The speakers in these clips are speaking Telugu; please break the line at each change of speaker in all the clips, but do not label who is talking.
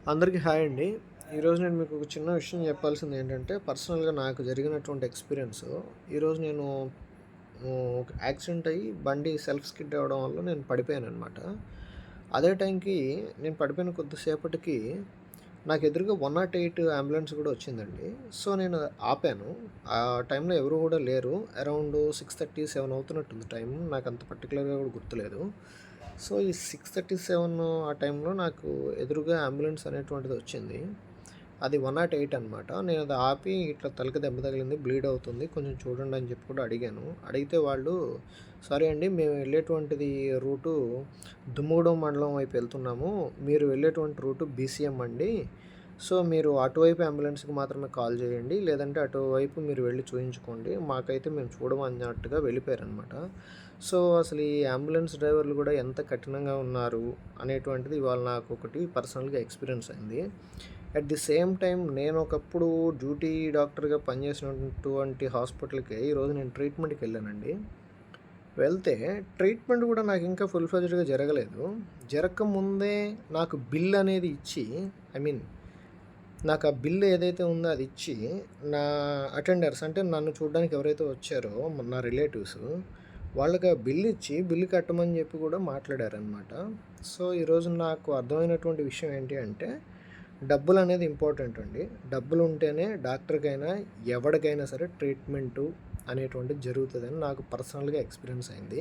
అందరికీ హాయ్ అండి. ఈరోజు నేను మీకు ఒక చిన్న విషయం చెప్పాల్సింది ఏంటంటే, పర్సనల్‌గా నాకు జరిగినటువంటి ఎక్స్‌పీరియన్సు. ఈరోజు నేను ఒక యాక్సిడెంట్ అయ్యి బండి సెల్ఫ్ స్కిడ్ అవ్వడం వల్ల నేను పడిపోయాననమాట. అదే టైంకి నేను పడిపోయిన కొద్దిసేపటికి నాకు ఎదురుగా 108 అంబులెన్స్ కూడా వచ్చిందండి. సో, నేను ఆపాను. ఆ టైంలో ఎవరు కూడా లేరు. అరౌండ్ 6:30, 7 అవుతున్నట్టుంది టైము. నాకంత పర్టిక్యులర్‌గా కూడా గుర్తులేదు. సో, ఈ 6:37 ఆ టైంలో నాకు ఎదురుగా అంబులెన్స్ అనేటువంటిది వచ్చింది. అది 108 అనమాట. నేను అది ఆపి ఇట్లా తలకి దెబ్బ తగిలింది, బ్లీడ్ అవుతుంది, కొంచెం చూడండి అని చెప్పి కూడా అడిగాను. అడిగితే వాళ్ళు, సారీ అండి, మేము వెళ్ళేటువంటిది రూటు దుమ్ముగూడెం మండలం వైపు వెళ్తున్నాము. మీరు వెళ్ళేటువంటి రూటు బీసీఎం అండి. సో, మీరు అటువైపు అంబులెన్స్‌కి మాత్రమే కాల్ చేయండి. లేదంటే అటువైపు మీరు వెళ్లి చూయించుకోండి. మాకైతే మేము చూడము అన్నట్టుగా వెళ్ళిపోయారనమాట. సో, అసలు ఈ అంబులెన్స్ డ్రైవర్లు కూడా ఎంత కఠినంగా ఉన్నారు అనేటువంటిది ఇవాళ నాకు ఒకటి పర్సనల్‌గా ఎక్స్‌పీరియన్స్ అయింది. అట్ ది సేమ్ టైమ్ నేను ఒకప్పుడు డ్యూటీ డాక్టర్‌గా పనిచేసినటువంటి హాస్పిటల్‌కే ఈరోజు నేను ట్రీట్మెంట్‌కి వెళ్ళానండి. వెళ్తే ట్రీట్మెంట్ కూడా నాకు ఇంకా ఫుల్ ఫ్లెడ్జ్డ్‌గా జరగలేదు. జరగకముందే నాకు బిల్ అనేది ఇచ్చి, ఐ మీన్ నాకు ఆ బిల్ ఏదైతే ఉందో అది ఇచ్చి, నా అటెండర్స్ అంటే నన్ను చూడడానికి ఎవరైతే వచ్చారో నా రిలేటివ్స్, వాళ్ళకి ఆ బిల్ ఇచ్చి బిల్ కట్టమని చెప్పి కూడా మాట్లాడారనమాట. సో, ఈరోజు నాకు అర్థమైనటువంటి విషయం ఏంటి అంటే, డబ్బులనేది ఇంపార్టెంట్ అండి. డబ్బులు ఉంటేనే డాక్టర్‌కైనా, ఎవడికైనా సరే ట్రీట్మెంటు అనేటువంటిది జరుగుతదని నాకు పర్సనల్‌గా ఎక్స్‌పీరియన్స్ అయింది.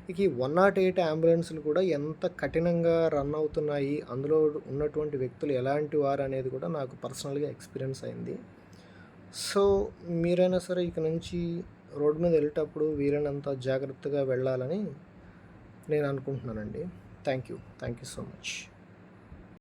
ఇక ఈ 108 అంబులెన్స్‌లు కూడా ఎంత కఠినంగా రన్ అవుతున్నాయి, అందులో ఉన్నటువంటి వ్యక్తులు ఎలాంటి వారనేది కూడా నాకు పర్సనల్‌గా ఎక్స్‌పీరియన్స్ అయింది. సో, మీరైనా సరే ఇక నుంచి రోడ్డు మీద వెళ్ళేటప్పుడు వీలైనంత జాగ్రత్తగా వెళ్ళాలని నేను అనుకుంటున్నానండి. Thank you. Thank you so much.